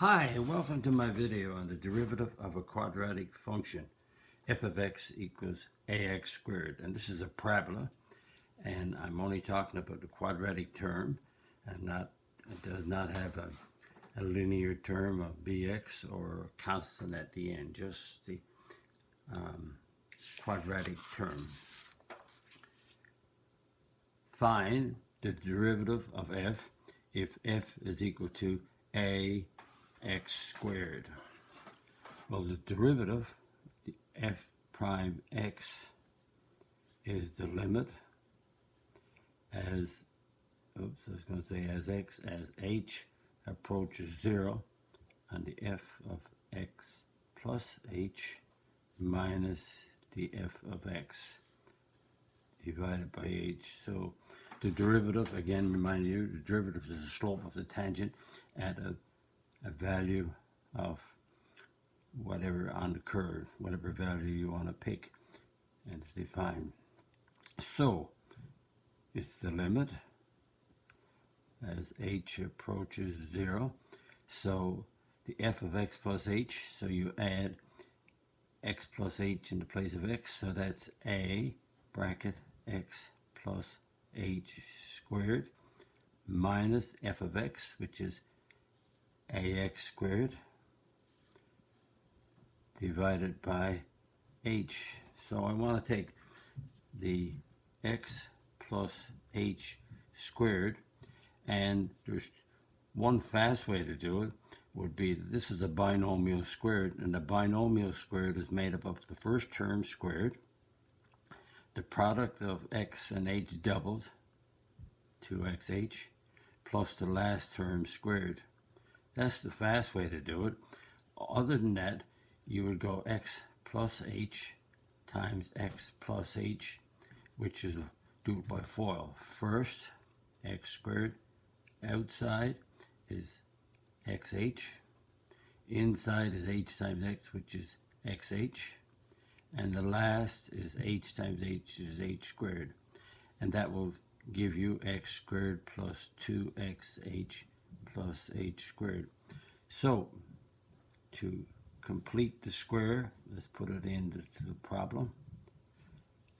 Hi, and welcome to my video on the derivative of a quadratic function. F of x equals ax squared. And this is a parabola, and I'm only talking about the quadratic term, and it does not have a linear term of bx or a constant at the end, just the quadratic term. Find the derivative of f if f is equal to ax squared. Well, the derivative, the f prime x, is the limit as, I was going to say as h approaches 0 on the f of x plus h minus the f of x divided by h. So the derivative, again, remind you, the derivative is the slope of the tangent at a value of whatever on the curve, whatever value you want to pick, and it's defined. So it's the limit as h approaches 0. So the f of x plus h, so you add x plus h in the place of x, so that's a bracket x plus h squared minus f of x, which is ax squared, divided by h. So I want to take the x plus h squared, and there's one fast way to do it would be that this is a binomial squared, and the binomial squared is made up of the first term squared, the product of x and h doubled, 2xh, plus the last term squared. That's the fast way to do it. Other than that, you would go x plus h times x plus h, which is do it by FOIL. First, x squared outside is xh, inside is h times x, which is xh, and the last is h times h, which is h squared, and that will give you x squared plus 2xh plus h squared. So to complete the square, let's put it into the problem,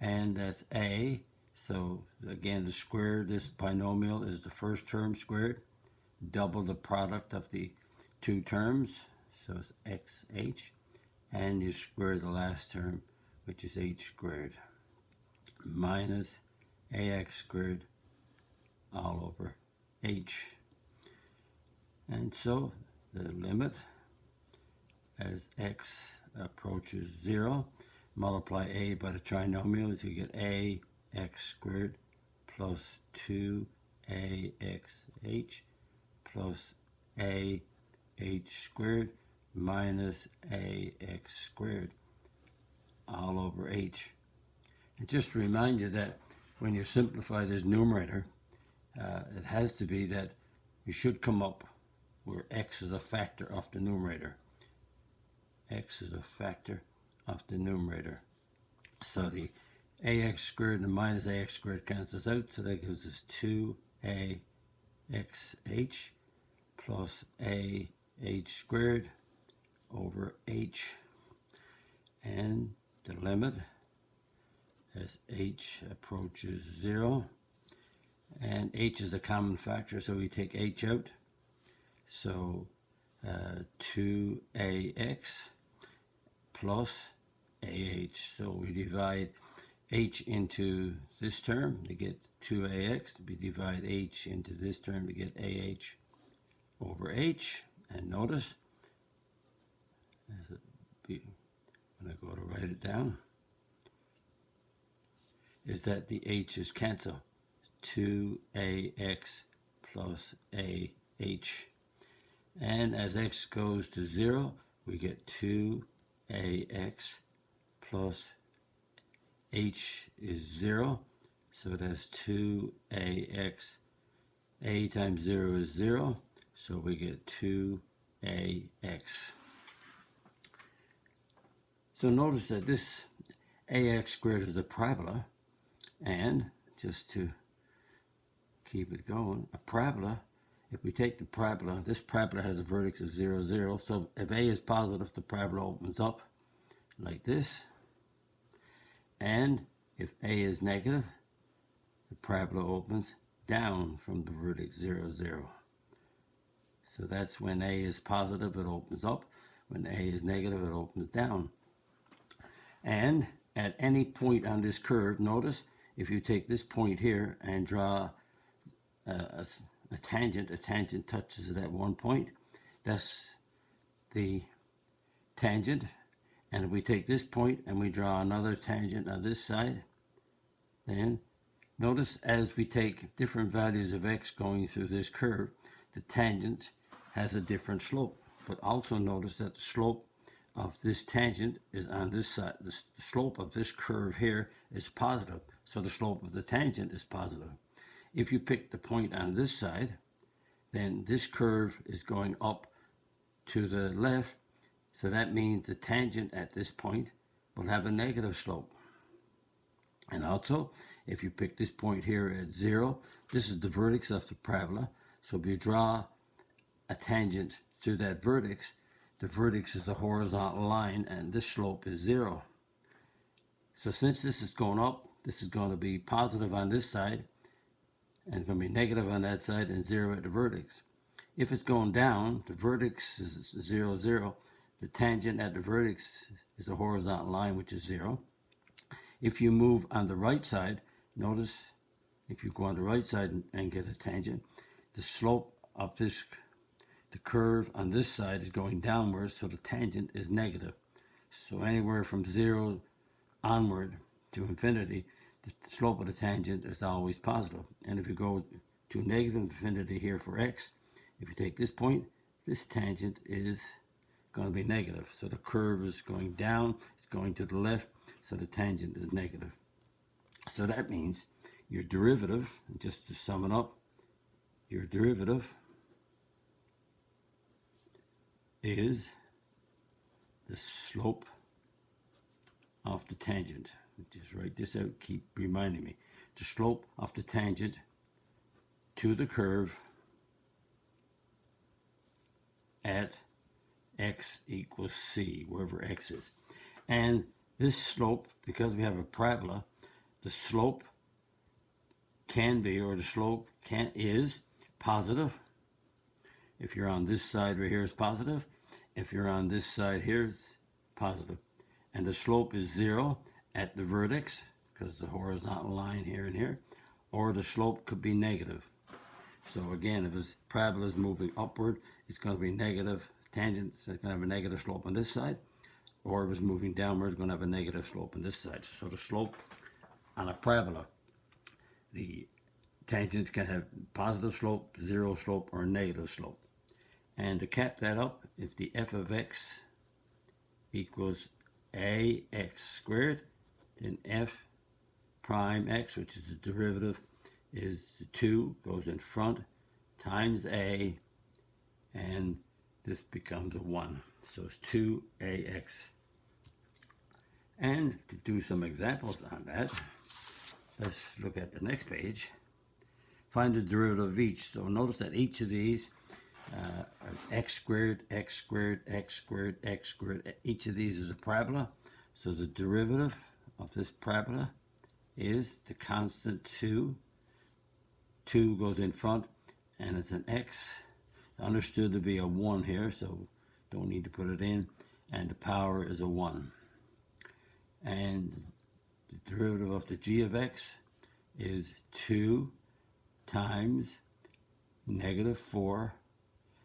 and that's a. So again, the square, this binomial is the first term squared, double the product of the two terms, so it's xh, and you square the last term, which is h squared, minus ax squared all over h. And so the limit as x approaches 0, multiply a by the trinomial to get a x squared plus 2axh plus a h squared minus ax squared all over h. And just to remind you that when you simplify this numerator, it has to be that you should come up where x is a factor of the numerator. X is a factor of the numerator. So the ax squared and minus ax squared cancels out, so that gives us 2axh plus ah squared over h. And the limit as h approaches 0, and h is a common factor, so we take h out. So 2ax plus ah. So we divide h into this term to get 2ax. We divide h into this term to get ah over h. And notice, when I go to write it down, is that the h's cancel. 2ax plus ah. And as x goes to 0, we get 2ax plus h is 0, so that's 2ax. A times 0 is 0, so we get 2ax. So notice that this ax squared is a parabola, and just to keep it going, a parabola if we take the parabola, this parabola has a vertex of 0, 0. So if A is positive, the parabola opens up like this. And if A is negative, the parabola opens down from the vertex 0, 0. So that's when A is positive, it opens up. When A is negative, it opens down. And at any point on this curve, notice if you take this point here and draw a tangent touches it at one point. That's the tangent. And if we take this point and we draw another tangent on this side, then notice as we take different values of x going through this curve, the tangent has a different slope. But also notice that the slope of this tangent is on this side. The slope of this curve here is positive. So the slope of the tangent is positive. If you pick the point on this side, then this curve is going up to the left. So that means the tangent at this point will have a negative slope. And also, if you pick this point here at 0, this is the vertex of the parabola. So if you draw a tangent to that vertex, the vertex is a horizontal line and this slope is 0. So since this is going up, this is going to be positive on this side and going to be negative on that side and 0 at the vertex. If it's going down, the vertex is 0, 0. The tangent at the vertex is a horizontal line, which is 0. If you move on the right side, notice if you go on the right side and get a tangent, the slope of this, the curve on this side is going downwards, so the tangent is negative. So anywhere from 0 onward to infinity, the slope of the tangent is always positive. And if you go to negative infinity here for x, if you take this point, this tangent is going to be negative. So the curve is going down, it's going to the left, so the tangent is negative. So that means your derivative, just to sum it up, your derivative is the slope of the tangent. Just write this out, keep reminding me. The slope of the tangent to the curve at x equals c, wherever x is. And this slope, because we have a parabola, the slope can be, or the slope is positive. If you're on this side right here, it's positive. If you're on this side here, it's positive. And the slope is 0 at the vertex, because it's a horizontal line here and here, or the slope could be negative. So again, if this parabola is moving upward, it's going to be negative tangent, so it's going to have a negative slope on this side, or if it's moving downward, it's going to have a negative slope on this side. So the slope on a parabola, the tangents can have positive slope, 0 slope, or negative slope. And to cap that up, if the f of x equals ax squared, then f prime x, which is the derivative, is the 2 goes in front times a, and this becomes a 1. So it's 2ax. And to do some examples on that, let's look at the next page. Find the derivative of each. So notice that each of these is x squared, x squared, x squared, x squared. Each of these is a parabola. So the derivative of this parabola is the constant 2. 2 goes in front, and it's an x. Understood to be a 1 here, so don't need to put it in. And the power is a 1. And the derivative of the g of x is 2 times negative 4.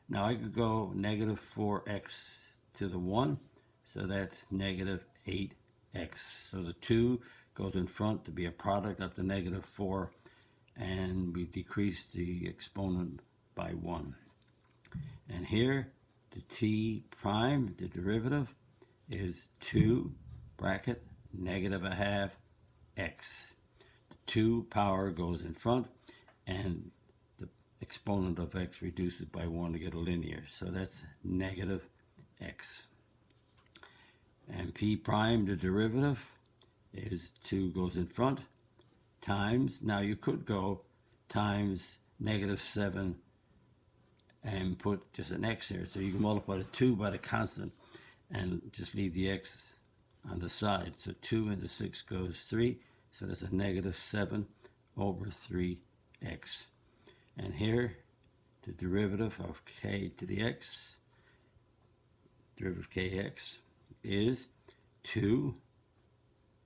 Now I could go negative 4x to the 1, so that's negative 8x. So the 2 goes in front to be a product of the negative 4, and we decrease the exponent by 1. And here, the t prime, the derivative, is 2 bracket negative a half x. The 2 power goes in front, and the exponent of x reduces by 1 to get a linear. So that's negative x. And p prime, the derivative, is 2 goes in front, times, now you could go times negative 7 and put just an x here. So you can multiply the 2 by the constant and just leave the x on the side. So 2 into 6 goes 3. So that's a negative 7 over 3x. And here, the derivative of k to the x, derivative of kx, is 2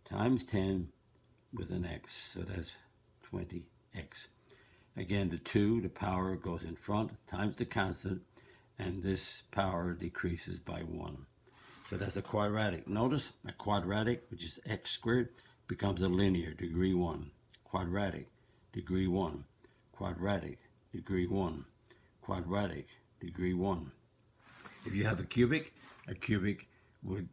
times 10 with an x. So that's 20x. Again, the 2, the power goes in front, times the constant, and this power decreases by 1. So that's a quadratic. Notice a quadratic, which is x squared, becomes a linear, degree 1. Quadratic, degree 1. Quadratic, degree 1. Quadratic, degree 1. If you have a cubic would,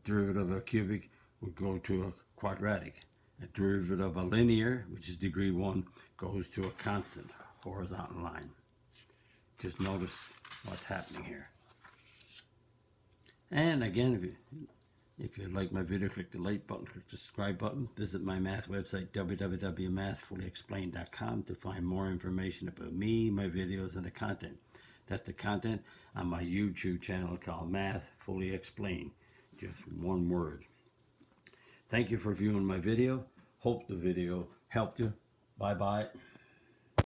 derivative of a cubic would go to a quadratic. A derivative of a linear, which is degree 1, goes to a constant horizontal line. Just notice what's happening here. And again, if you like my video, click the like button, click the subscribe button. Visit my math website, www.mathfullyexplained.com, to find more information about me, my videos, and the content. That's the content on my YouTube channel called Math Fully Explained. Just one word. Thank you for viewing my video. Hope the video helped you. Bye-bye.